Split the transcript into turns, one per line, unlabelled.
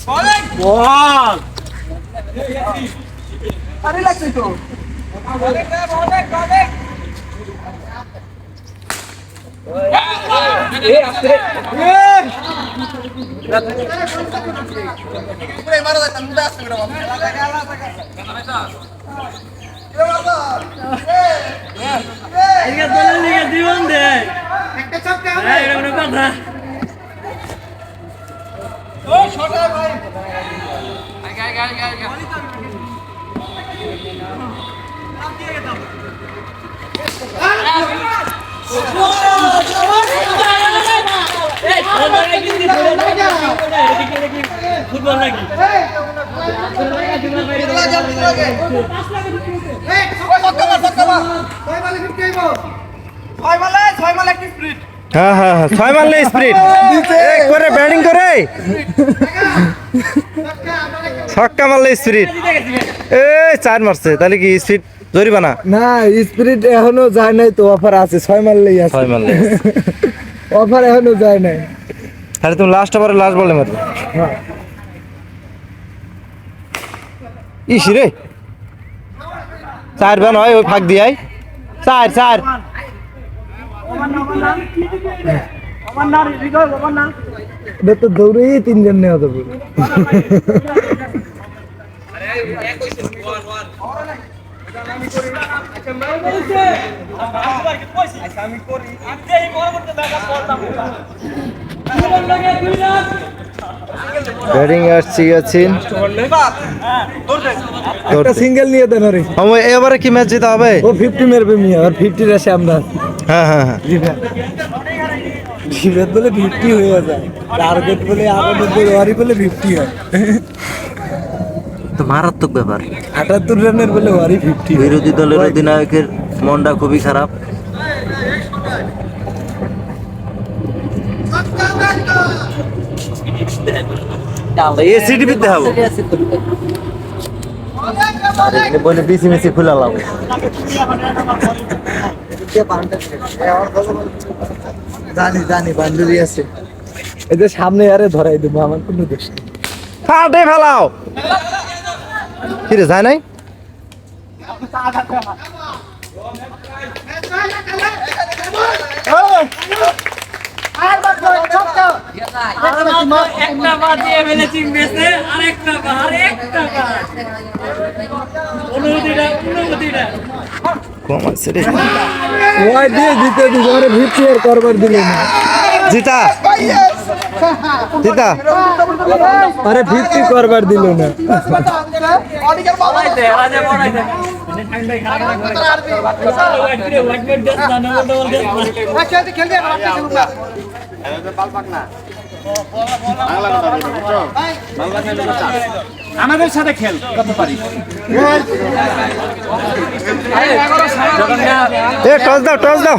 বল
আরে লাগছে তো
এ আস্তে
পুরো মারা যায় তুমি আসতে করে বাবা
এদিকে দলের লিগে জীবন দে
একটা চাপতে হবে
এই এরকম কথা
ও ছোট ভাই
আগে ফুটবল নাকি
হ্যাঁ হ্যাঁ হ্যাঁ 6 মারলে স্পিরিট করে ব্যাটিং করে ছক্কা মারলে স্পিরিট এ 4 মারছে তাহলে কি স্পিরিট জরিমানা
না স্পিরিট এখনো যায় নাই তো অফার আছে 6 মারলেই আছে
6 মারলে
অফার এখনো যায় নাই
আরে তুমি লাস্ট ওভারে লাস্ট বলে মারবে
হ্যাঁ
ইস রে 4 বান হয় ওই ফাঁক দিয়াই 4
এটা তো দৌড়েই 3 জন নেওয়া যাবে
ব্যাটিং আসছে ইয়াসিন
একটা সিঙ্গেল নিয়ে দেন রে
আমি এবারে কি ম্যাচ জিতা হবে
ও 50 মারবে মিয়া আর 50 এর সামনে
হ্যাঁ হ্যাঁ হ্যাঁ
জিবেদ বলে 50 হয়ে যায় টার্গেট বলে আমাদের ওয়ারি বলে 50 হয়
তো মারাত্মক ব্যাপার
78 রানের বলে ওয়ারি 50
বিরোধী দলের অধিনায়কের মনটা খুবই খারাপ এসিডি বিদ্যা হবো বলে বিসি মিসি খুলালাম
জানি বান্ডুরি আছে এই যে সামনে আরে ধরাই দেবো আমার কোনো দোষ নেই
ফাটে ফেলাও কি রে যায় নাই
একটা বার দিয়ে ফেলেছি মেসে আরেকটা বার অনুমতিটা
কম আছে রে
ওই দিয়ে জিতে দিবে আরে 50 এর করবার দিলে না
জিতা জিতা
আরে 50 করবার দিল না
অনেকের বাবা
রাজা বড়াইতে ঠান্ডায় খারাপ
একসাথে খেলতে
আমাদের সাথে খেল কত পারি
টস দাও